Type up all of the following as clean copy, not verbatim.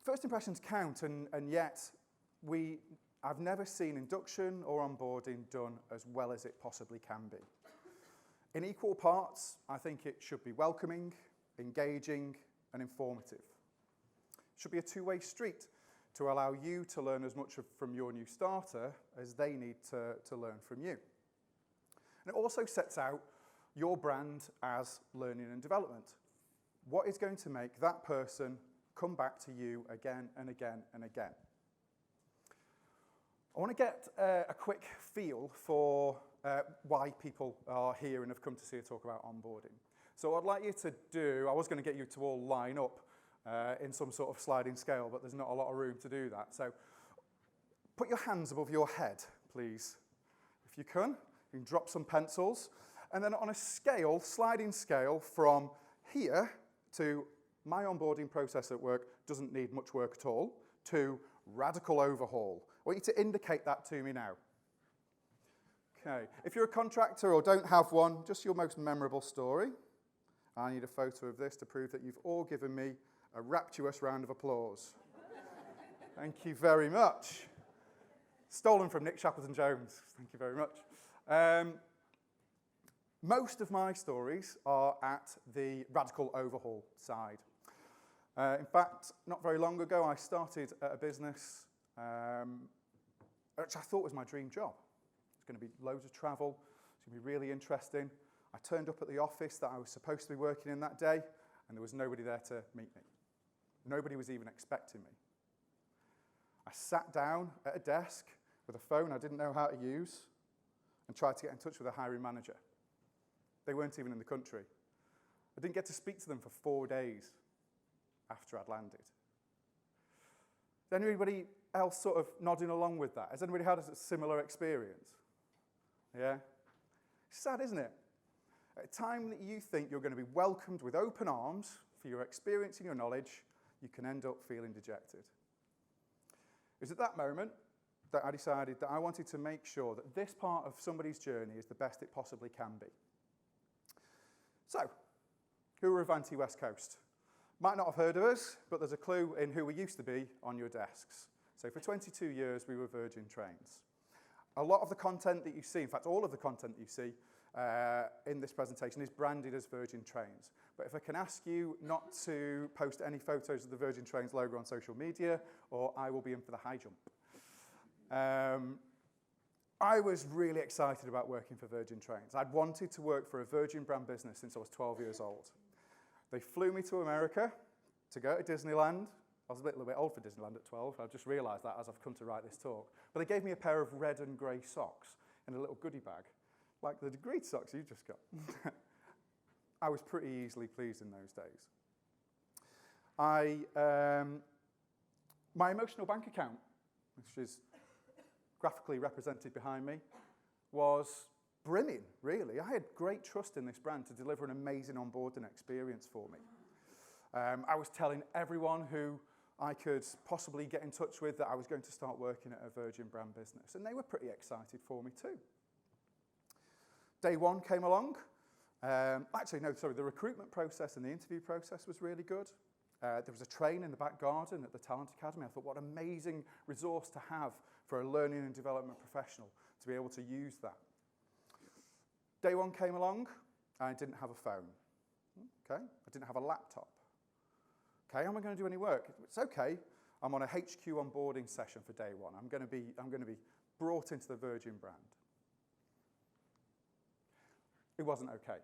First impressions count, and yet I've never seen induction or onboarding done as well as it possibly can be. In equal parts, I think it should be welcoming, engaging, and informative. It should be a two-way street to allow you to learn as much from your new starter as they need to learn from you. And it also sets out your brand as learning and development. What is going to make that person come back to you again and again and again? I want to get a quick feel for why people are here and have come to see a talk about onboarding. So what I'd like you to do, I was going to get you to all line up in some sort of sliding scale, but there's not a lot of room to do that. So put your hands above your head, please. If you can drop some pencils. And then on a scale, sliding scale from here to my onboarding process at work doesn't need much work at all, to radical overhaul. I want you to indicate that to me now. Okay, if you're a contractor or don't have one, just your most memorable story. I need a photo of this to prove that you've all given me a rapturous round of applause. Thank you very much. Stolen from Nick Shackleton-Jones. Thank you very much. Most of my stories are at the radical overhaul side. In fact, not very long ago, I started at a business which I thought was my dream job. It's going to be loads of travel. It's going to be really interesting. I turned up at the office that I was supposed to be working in that day, and there was nobody there to meet me. Nobody was even expecting me. I sat down at a desk with a phone I didn't know how to use and tried to get in touch with a hiring manager. They weren't even in the country. I didn't get to speak to them for 4 days after I'd landed. Is anybody else sort of nodding along with that? Has anybody had a similar experience? Yeah? It's sad, isn't it? At a time that you think you're going to be welcomed with open arms for your experience and your knowledge, you can end up feeling dejected. It was at that moment that I decided that I wanted to make sure that this part of somebody's journey is the best it possibly can be. So, who are Avanti West Coast? Might not have heard of us, but there's a clue in who we used to be on your desks. So for 22 years, we were Virgin Trains. A lot of the content that you see, in fact, all of the content that you see in this presentation is branded as Virgin Trains. But if I can ask you not to post any photos of the Virgin Trains logo on social media, or I will be in for the high jump. I was really excited about working for Virgin Trains. I'd wanted to work for a Virgin brand business since I was 12 years old. They flew me to America to go to Disneyland. I was a little bit old for Disneyland at 12. I've just realised that as I've come to write this talk. But they gave me a pair of red and grey socks in a little goodie bag, like the degree socks you just got. I was pretty easily pleased in those days. My emotional bank account, which is graphically represented behind me, was brimming, really. I had great trust in this brand to deliver an amazing onboarding experience for me. I was telling everyone who I could possibly get in touch with that I was going to start working at a Virgin brand business, and they were pretty excited for me too. Day one came along. The recruitment process and the interview process was really good. There was a train in the back garden at the Talent Academy. I thought, what an amazing resource to have for a learning and development professional to be able to use that. Day one came along, and I didn't have a phone. Okay, I didn't have a laptop. Okay, how am I going to do any work? It's okay. I'm on a HQ onboarding session for day one. I'm going to be brought into the Virgin brand. It wasn't okay.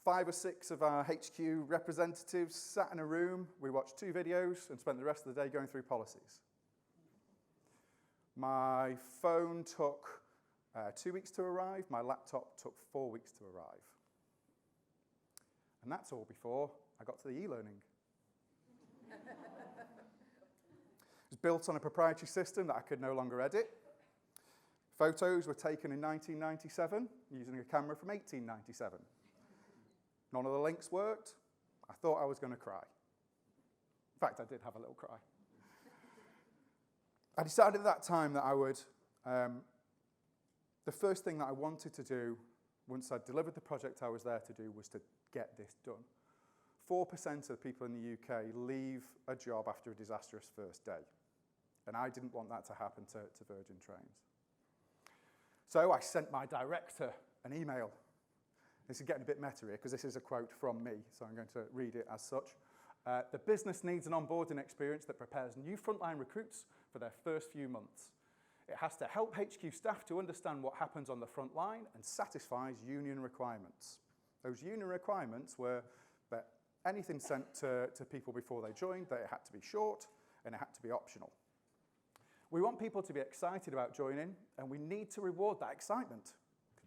5 or 6 of our HQ representatives sat in a room. We watched 2 videos and spent the rest of the day going through policies. My phone took 2 weeks to arrive. My laptop took 4 weeks to arrive. And that's all before I got to the e-learning. It was built on a proprietary system that I could no longer edit. Photos were taken in 1997 using a camera from 1897. None of the links worked. I thought I was going to cry. In fact, I did have a little cry. I decided at that time that I would, the first thing that I wanted to do once I'd delivered the project I was there to do was to get this done. 4% of people in the UK leave a job after a disastrous first day. And I didn't want that to happen to Virgin Trains. So I sent my director an email. This is getting a bit meta here because this is a quote from me, so I'm going to read it as such. The business needs an onboarding experience that prepares new frontline recruits for their first few months. It has to help HQ staff to understand what happens on the front line and satisfies union requirements. Those union requirements were that anything sent to people before they joined, that it had to be short and it had to be optional. We want people to be excited about joining, and we need to reward that excitement.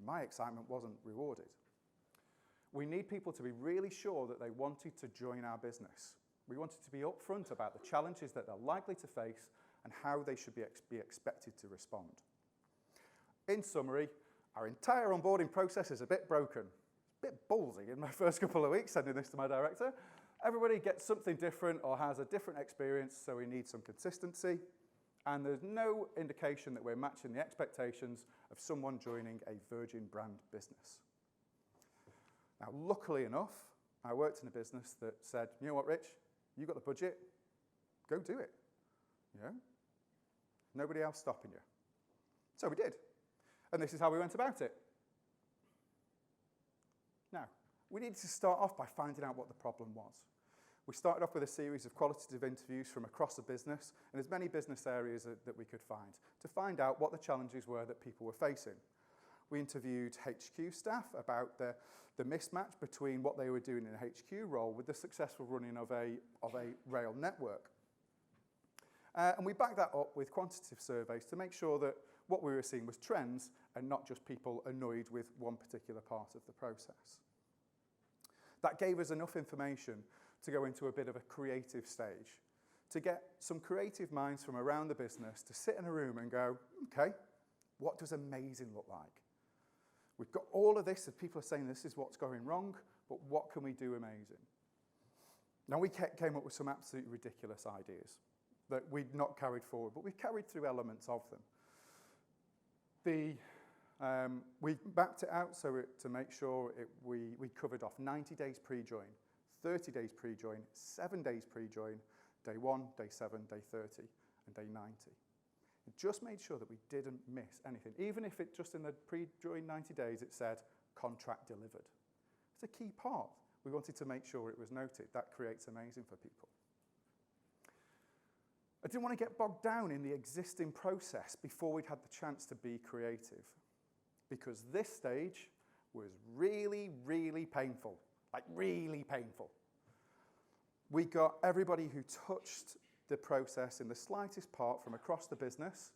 My excitement wasn't rewarded. We need people to be really sure that they wanted to join our business. We wanted to be upfront about the challenges that they're likely to face and how they should be expected to respond. In summary, our entire onboarding process is a bit broken. It's a bit ballsy in my first couple of weeks sending this to my director. Everybody gets something different or has a different experience, so we need some consistency. And there's no indication that we're matching the expectations of someone joining a Virgin brand business. Now, luckily enough, I worked in a business that said, you know what, Rich, you've got the budget, go do it. You know? Nobody else stopping you. So we did. And this is how we went about it. Now, we needed to start off by finding out what the problem was. We started off with a series of qualitative interviews from across the business and as many business areas that we could to find out what the challenges were that people were facing. We interviewed HQ staff about the mismatch between what they were doing in a HQ role with the successful running of a rail network. And we backed that up with quantitative surveys to make sure that what we were seeing was trends and not just people annoyed with one particular part of the process. That gave us enough information to go into a bit of a creative stage, to get some creative minds from around the business to sit in a room and go, okay, what does amazing look like? We've got all of this, and people are saying this is what's going wrong, but what can we do amazing? Now, we came up with some absolutely ridiculous ideas that we'd not carried forward, but we've carried through elements of them. We mapped it out to make sure we covered off 90 days pre-join, 30 days pre-join, 7 days pre-join, day 1, day 7, day 30, and day 90. It just made sure that we didn't miss anything. Even if it just in the pre-join 90 days, it said contract delivered. It's a key part. We wanted to make sure it was noted. That creates amazing for people. I didn't want to get bogged down in the existing process before we'd had the chance to be creative, because this stage was really, really painful. Like, really painful. We got everybody who touched the process in the slightest part from across the business,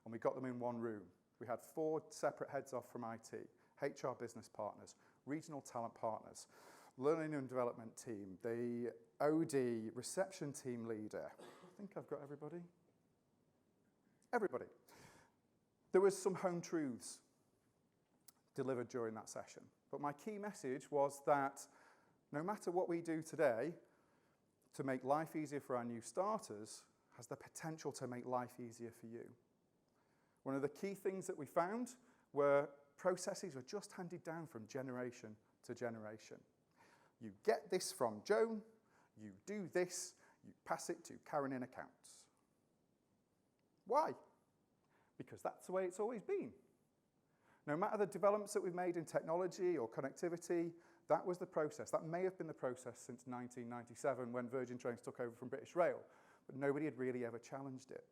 and we got them in one room. We had 4 separate heads off from IT, HR business partners, regional talent partners, learning and development team, the OD, reception team leader. I think I've got everybody. Everybody. There was some home truths delivered during that session. But my key message was that no matter what we do today to make life easier for our new starters has the potential to make life easier for you. One of the key things that we found were processes were just handed down from generation to generation. You get this from Joan, you do this, you pass it to Karen in accounts. Why? Because that's the way it's always been. No matter the developments that we've made in technology or connectivity, that was the process. That may have been the process since 1997 when Virgin Trains took over from British Rail, but nobody had really ever challenged it.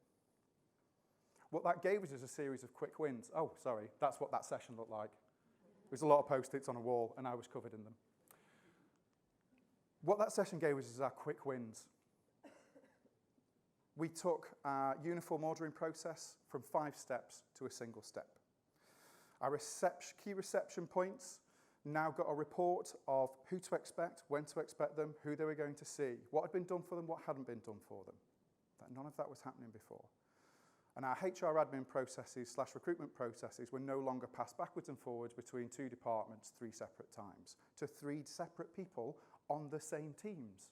What that gave us is a series of quick wins. Oh, sorry, that's what that session looked like. There was a lot of Post-its on a wall, and I was covered in them. What that session gave us is our quick wins. We took our uniform ordering process from 5 steps to a single step. Our key reception points now got a report of who to expect, when to expect them, who they were going to see, what had been done for them, what hadn't been done for them. None of that was happening before. And our HR admin processes / recruitment processes were no longer passed backwards and forwards between 2 departments 3 separate times to 3 separate people on the same teams.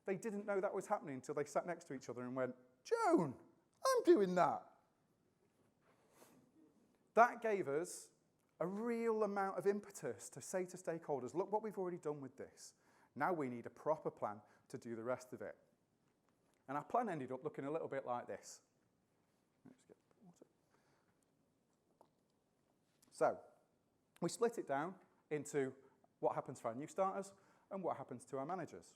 They didn't know that was happening until they sat next to each other and went, Joan, I'm doing that. That gave us a real amount of impetus to say to stakeholders, look what we've already done with this. Now we need a proper plan to do the rest of it. And our plan ended up looking a little bit like this. Let's get the water. So we split it down into what happens for our new starters and what happens to our managers.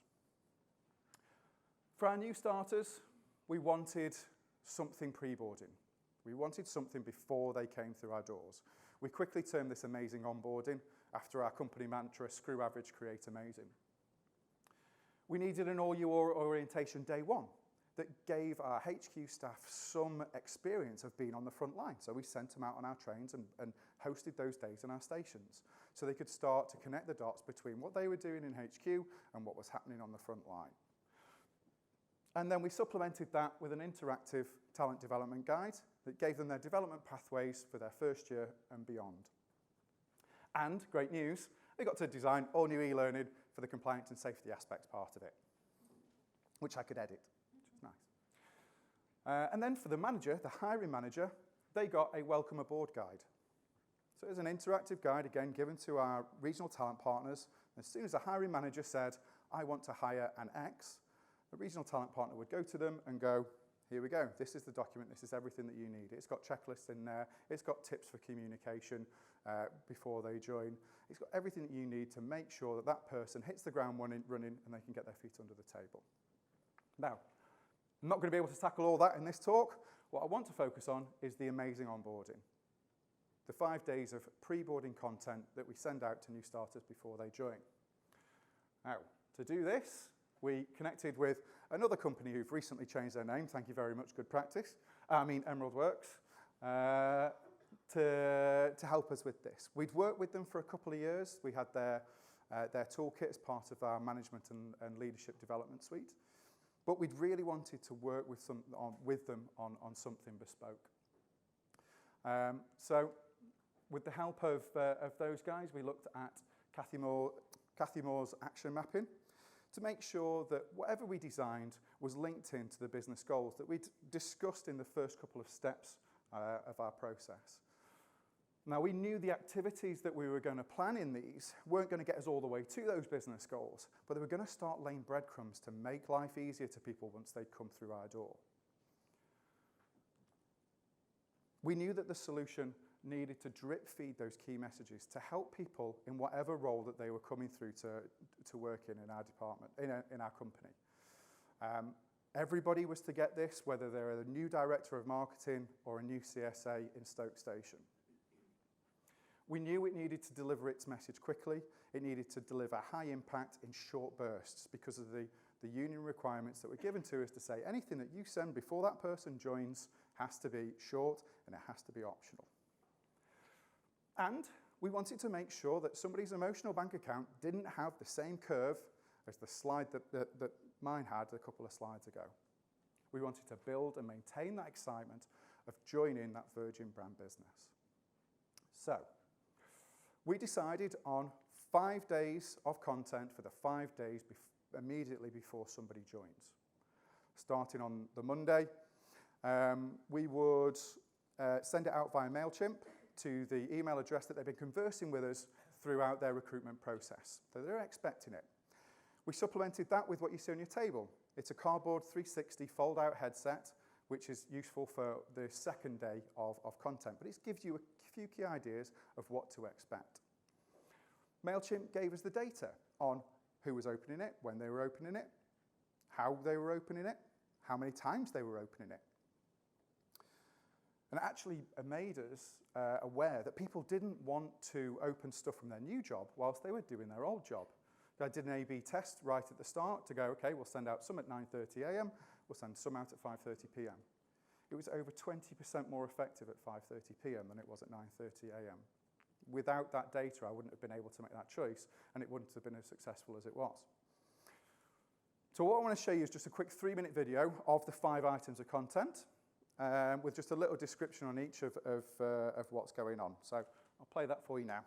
For our new starters, we wanted something pre-boarding. We wanted something before they came through our doors. We quickly termed this amazing onboarding after our company mantra, screw average, create amazing. We needed an all-you orientation day one that gave our HQ staff some experience of being on the front line. So we sent them out on our trains and hosted those days in our stations so they could start to connect the dots between what they were doing in HQ and what was happening on the front line. And then we supplemented that with an interactive talent development guide that gave them their development pathways for their first year and beyond. And, great news, they got to design all new e-learning for the compliance and safety aspects part of it, which I could edit, which was nice. And then for the manager, the hiring manager, they got a welcome aboard guide. So it was an interactive guide, again, given to our regional talent partners. As soon as the hiring manager said, I want to hire an X, the regional talent partner would go to them and go, here we go, this is the document, this is everything that you need. It's got checklists in there, it's got tips for communication before they join. It's got everything that you need to make sure that that person hits the ground running and they can get their feet under the table. Now, I'm not going to be able to tackle all that in this talk. What I want to focus on is the amazing onboarding. The 5 days of pre-boarding content that we send out to new starters before they join. Now, to do this, we connected with another company who've recently changed their name. Thank you very much, good practice. Emerald Works, to help us with this. We'd worked with them for a couple of years. We had their toolkit as part of our management and leadership development suite. But we'd really wanted to work with them on something bespoke. So with the help of those guys, we looked at Kathy Moore's action mapping to make sure that whatever we designed was linked into the business goals that we'd discussed in the first couple of steps of our process. Now, we knew the activities that we were going to plan in these weren't going to get us all the way to those business goals, but they were going to start laying breadcrumbs to make life easier to people once they'd come through our door. We knew that the solution needed to drip feed those key messages to help people in whatever role that they were coming through to work in our department, in our company. Everybody was to get this, whether they're a new director of marketing or a new CSA in Stoke Station. We knew it needed to deliver its message quickly. It needed to deliver high impact in short bursts because of the union requirements that were given to us to say anything that you send before that person joins has to be short and it has to be optional. And we wanted to make sure that somebody's emotional bank account didn't have the same curve as the slide that mine had a couple of slides ago. We wanted to build and maintain that excitement of joining that Virgin brand business. So, we decided on 5 days of content for the 5 days immediately before somebody joins. Starting on the Monday, we would send it out via MailChimp to the email address that they've been conversing with us throughout their recruitment process. So they're expecting it. We supplemented that with what you see on your table. It's a cardboard 360 fold-out headset, which is useful for the second day of content, but it gives you a few key ideas of what to expect. MailChimp gave us the data on who was opening it, when they were opening it, how they were opening it, how many times they were opening it. And it actually made us aware that people didn't want to open stuff from their new job whilst they were doing their old job. I did an A/B test right at the start to go, okay, we'll send out some at 9:30 a.m., we'll send some out at 5:30 p.m. It was over 20% more effective at 5:30 p.m. than it was at 9:30 a.m. Without that data, I wouldn't have been able to make that choice, and it wouldn't have been as successful as it was. So what I want to show you is just a quick 3-minute video of the 5 items of content, with just a little description on each of what's going on. So I'll play that for you now.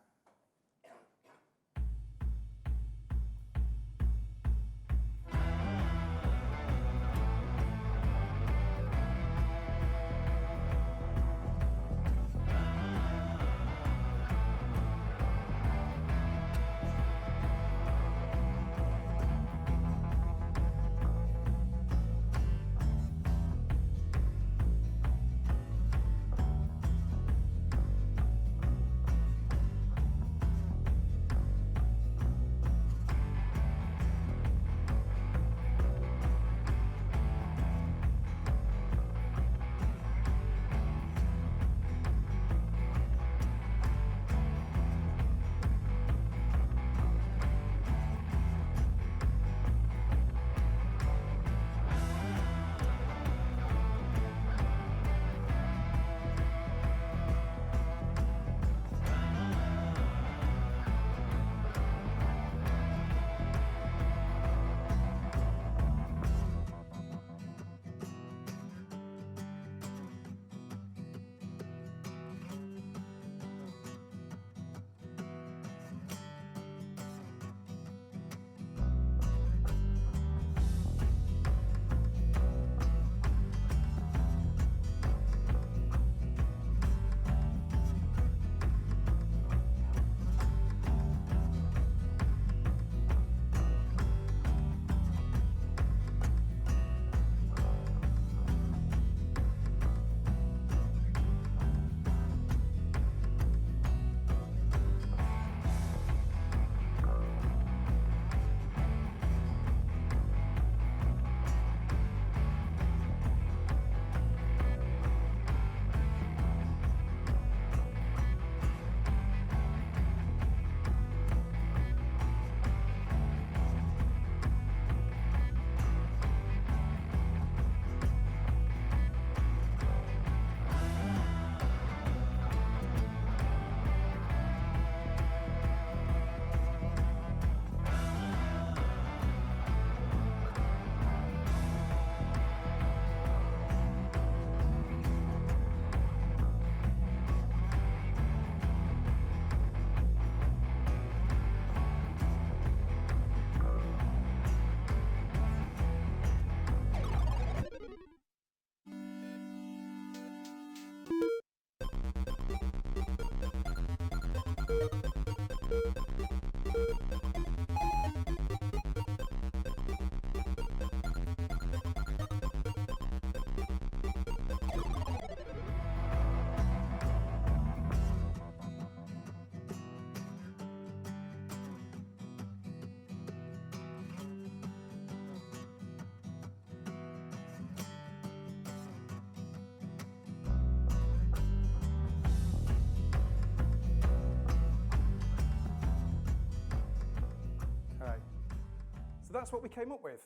So that's what we came up with.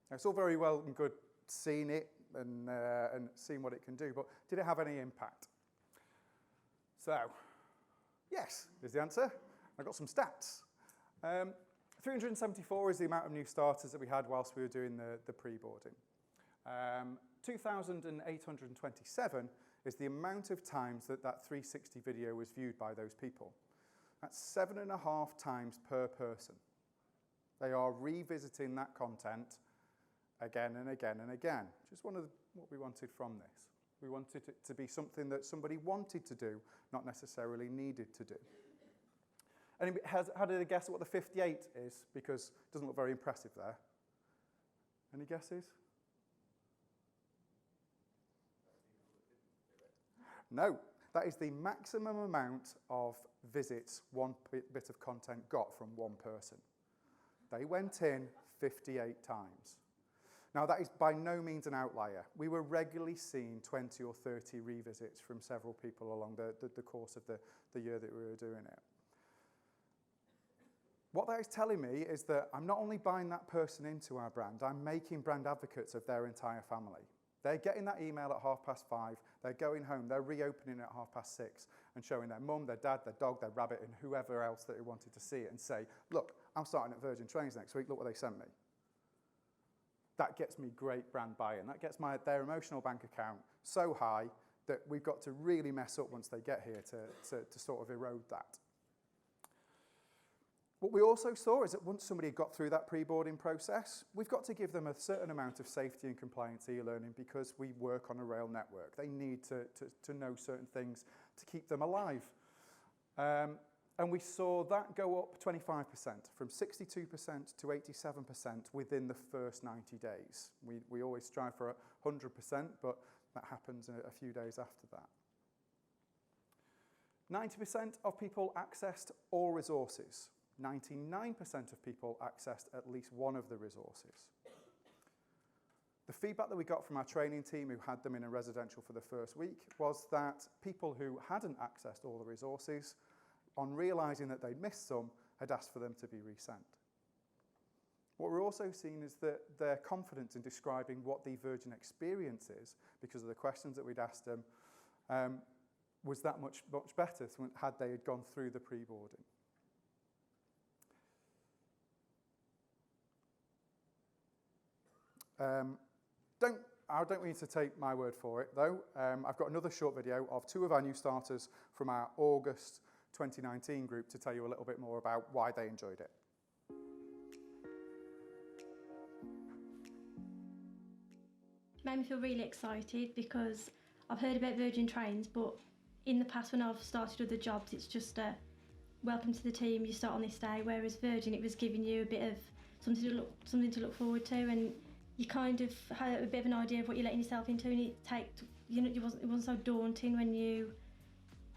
Now, it's all very well and good seeing it and seeing what it can do, but did it have any impact? So, yes, is the answer. I got some stats. 374 is the amount of new starters that we had whilst we were doing the pre-boarding. 2,827 is the amount of times that 360 video was viewed by those people. That's 7.5 times per person. They are revisiting that content again and again and again, which is one of what we wanted from this. We wanted it to be something that somebody wanted to do, not necessarily needed to do. Anybody how did they guess what the 58 is? Because it doesn't look very impressive there. Any guesses? No, that is the maximum amount of visits one bit of content got from one person. They went in 58 times. Now, that is by no means an outlier. We were regularly seeing 20 or 30 revisits from several people along the course of the year that we were doing it. What that is telling me is that I'm not only buying that person into our brand, I'm making brand advocates of their entire family. They're getting that email at 5:30, they're going home, they're reopening at 6:30 and showing their mum, their dad, their dog, their rabbit and whoever else that they wanted to see it and say, look, I'm starting at Virgin Trains next week, look what they sent me. That gets me great brand buy-in. That gets their emotional bank account so high that we've got to really mess up once they get here to sort of erode that. What we also saw is that once somebody got through that pre-boarding process, we've got to give them a certain amount of safety and compliance e-learning because we work on a rail network. They need to know certain things to keep them alive. And we saw that go up 25%, from 62% to 87% within the first 90 days. We always strive for 100%, but that happens a few days after that. 90% of people accessed all resources. 99% of people accessed at least one of the resources. The feedback that we got from our training team who had them in a residential for the first week was that people who hadn't accessed all the resources, on realising that they'd missed some, had asked for them to be resent. What we're also seeing is that their confidence in describing what the Virgin experience is, because of the questions that we'd asked them, was that much better had they had gone through the pre-boarding. I don't want you to take my word for it, though. I've got another short video of 2 of our new starters from our August 2019 group to tell you a little bit more about why they enjoyed it. Made me feel really excited because I've heard about Virgin Trains, but in the past when I've started other jobs, it's just a welcome to the team, you start on this day, whereas Virgin, it was giving you a bit of something to look forward to, and you kind of had a bit of an idea of what you're letting yourself into, and it wasn't so daunting when you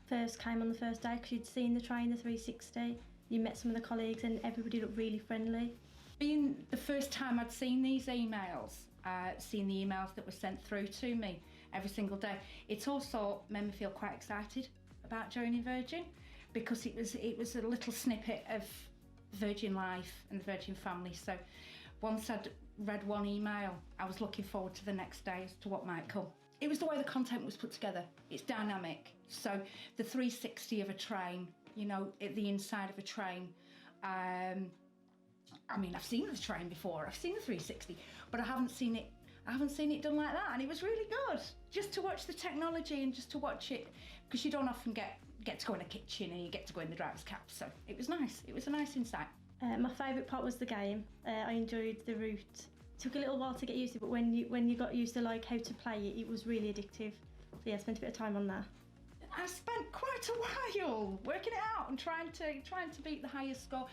first came on the first day because you'd seen the train, the 360, you met some of the colleagues and everybody looked really friendly. Being the first time I'd seen these emails, seen the emails that were sent through to me every single day, it also made me feel quite excited about joining Virgin because it was a little snippet of Virgin life and the Virgin family. So once I'd read one email, I was looking forward to the next day as to what might come. It was the way the content was put together. It's dynamic. So the 360 of a train, you know, the inside of a train. I mean, I've seen the train before. I've seen the 360, but I haven't seen it done like that. And it was really good just to watch the technology and just to watch it, because you don't often get to go in a kitchen and you get to go in the driver's cab. So it was nice. It was a nice insight. My favourite part was the game. I enjoyed the route. It took a little while to get used to, but when you got used to like how to play it, it was really addictive. So yeah, I spent a bit of time on that. I spent quite a while working it out and trying to beat the highest score,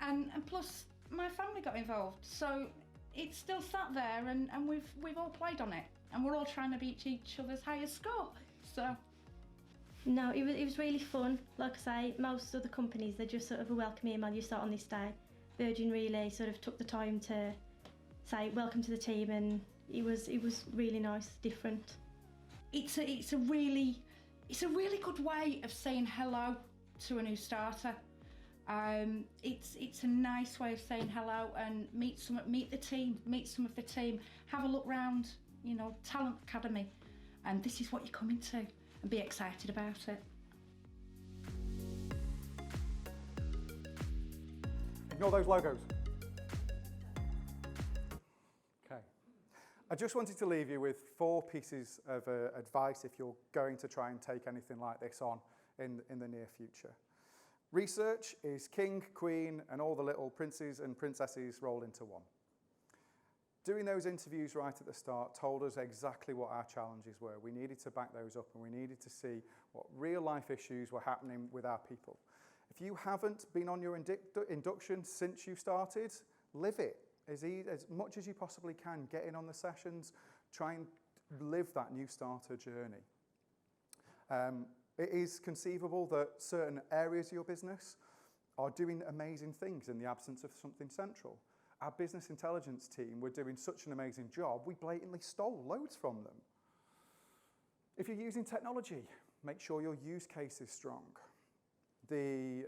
and plus my family got involved, so it's still sat there, and we've all played on it, and we're all trying to beat each other's highest score. So No, it was really fun. Like I say, most other companies, they just sort of welcome you when you start on this day. Virgin really sort of took the time to say welcome to the team, and it was really nice, different. it's a really good way of saying hello to a new starter. It's a nice way of saying hello and meet some of the team, have a look round, Talent Academy, and this is what you're coming to, and be excited about it. Ignore those logos. Okay. I just wanted to leave you with 4 pieces of advice if you're going to try and take anything like this on in the near future. Research is king, queen, and all the little princes and princesses roll into one. Doing those interviews right at the start told us exactly what our challenges were. We needed to back those up, and we needed to see what real life issues were happening with our people. If you haven't been on your induction since you started, live it as much as you possibly can. Get in on the sessions, try and live that new starter journey. It is conceivable that certain areas of your business are doing amazing things in the absence of something central. Our business intelligence team were doing such an amazing job, we blatantly stole loads from them. If you're using technology, make sure your use case is strong. The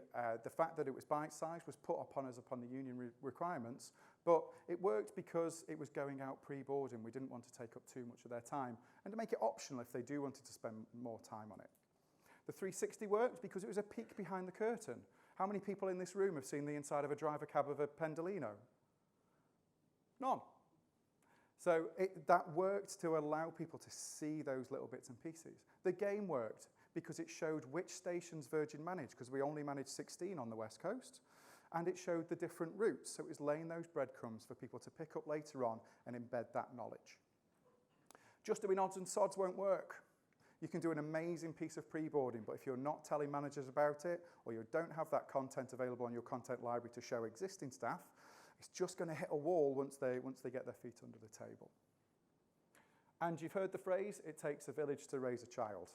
fact that it was bite-sized was put upon us upon the union requirements, but it worked because it was going out pre-boarding. We didn't want to take up too much of their time, and to make it optional if they do wanted to spend more time on it. The 360 worked because it was a peek behind the curtain. How many people in this room have seen the inside of a driver cab of a Pendolino? None. So that worked to allow people to see those little bits and pieces. The game worked because it showed which stations Virgin managed, because we only managed 16 on the West Coast, and it showed the different routes. So it was laying those breadcrumbs for people to pick up later on and embed that knowledge. Just doing odds and sods won't work. You can do an amazing piece of pre-boarding, but if you're not telling managers about it, or you don't have that content available on your content library to show existing staff, it's just going to hit a wall once they get their feet under the table. And you've heard the phrase, it takes a village to raise a child.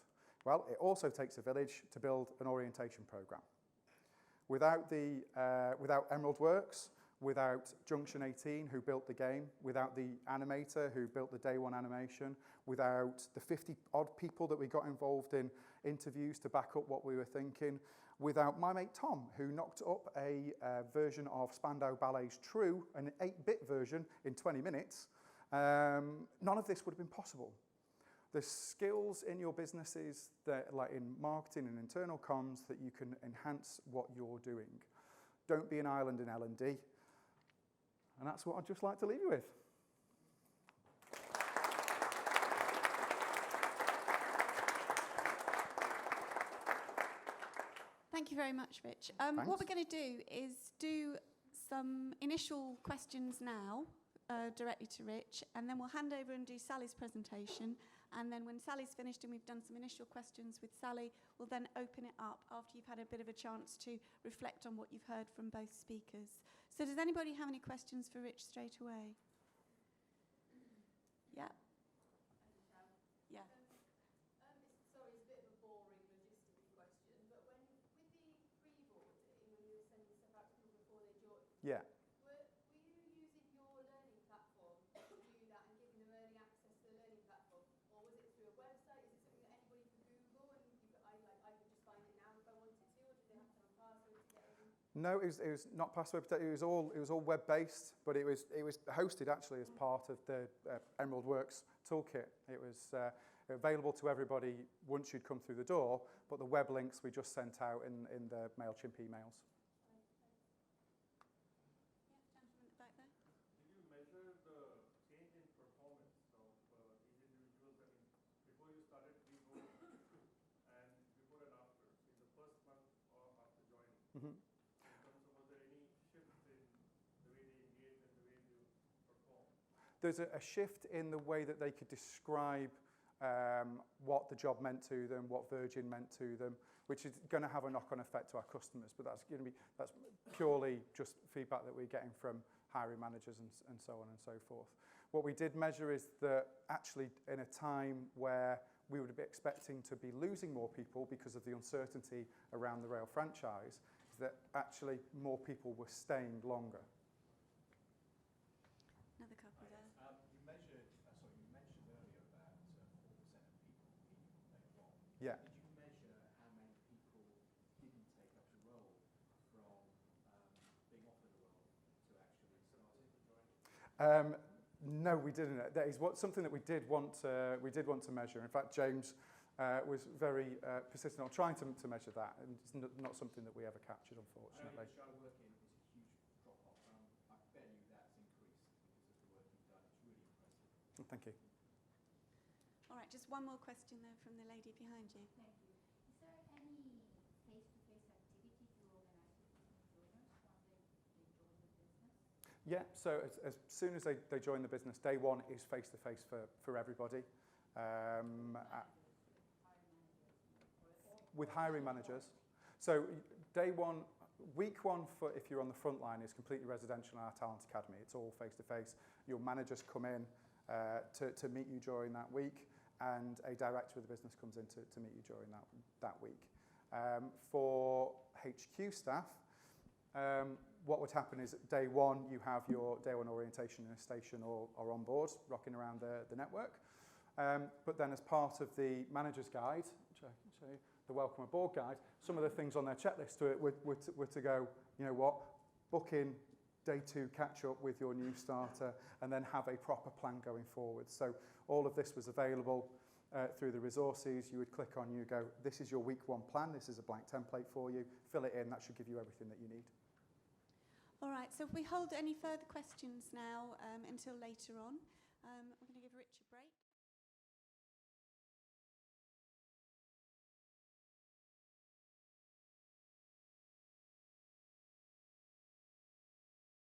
Well, it also takes a village to build an orientation program. Without Emerald Works, without Junction 18, who built the game, without the animator who built the day one animation, without the 50-odd people that we got involved in interviews to back up what we were thinking, without my mate Tom, who knocked up a version of Spandau Ballet's True, an 8-bit version, in 20 minutes, none of this would have been possible. The skills in your businesses, like in marketing and internal comms, that you can enhance what you're doing. Don't be an island in L&D. And that's what I'd just like to leave you with. Thank you very much, Rich. What we're going to do is do some initial questions now, directly to Rich, and then we'll hand over and do Sally's presentation. And then when Sally's finished and we've done some initial questions with Sally, we'll then open it up after you've had a bit of a chance to reflect on what you've heard from both speakers. So does anybody have any questions for Rich straight away? Yeah. Yeah. Sorry, it's a bit of a boring logistical question, but with the pre-boarding, when you were sending stuff out to people before they joined, Yeah. were you using your learning platform to do that and giving them early access to the learning platform, or was it through a website? Is it something that anybody could Google and I could just find it now if I wanted to, or did they have to have a password to get in? No, it was not password protected. It was all web-based, but it was hosted actually as part of the Emerald Works toolkit. It was available to everybody once you'd come through the door, but the web links we just sent out in the MailChimp emails. Yeah, gentleman at the back there. Did you measure the change in performance of these individuals? I mean, before you started pre-boarding and before and after, so in the first month or after joining, Mm-hmm. in terms of was there any shift in the way they engage and the way they perform? There's a shift in the way that they could describe what the job meant to them, what Virgin meant to them, which is going to have a knock-on effect to our customers. But that's purely just feedback that we're getting from hiring managers and so on and so forth. What we did measure is that actually in a time where we would be expecting to be losing more people because of the uncertainty around the rail franchise, is that actually more people were staying longer. Another couple there. You mentioned earlier about 4% of people leaving on day one. Yeah. Did you measure how many people didn't take up the role from being offered a role to actually starting to join? No, we didn't. That is something that we did want to measure. In fact, James was very persistent on trying to measure that, and it's not something that we ever captured, unfortunately. The show working is a huge drop-off. I bet you that's increased because of the work you've done. It's really impressive. Thank you. All right, just one more question there from the lady behind you. Thank you. Is there any face-to-face activity to organise with new joiners once they join the business? Yeah, so as soon as they join the business, day one is face-to-face for everybody. With hiring managers. So day one, week one, for if you're on the front line, is completely residential in our Talent Academy. It's all face-to-face. Your managers come in to meet you during that week, and a director of the business comes in to meet you during that week. For HQ staff, what would happen is day one, you have your day one orientation in a station or on board, rocking around the network. But then as part of the manager's guide, which I can show you, the welcome aboard guide, some of the things on their checklist to it were to go, you know what, book in day two catch up with your new starter and then have a proper plan going forward. So all of this was available through the resources. You would click on, you go, this is your week one plan, this is a blank template for you, fill it in, that should give you everything that you need. All right, so if we hold any further questions now until later on, we're going to give Rich a break.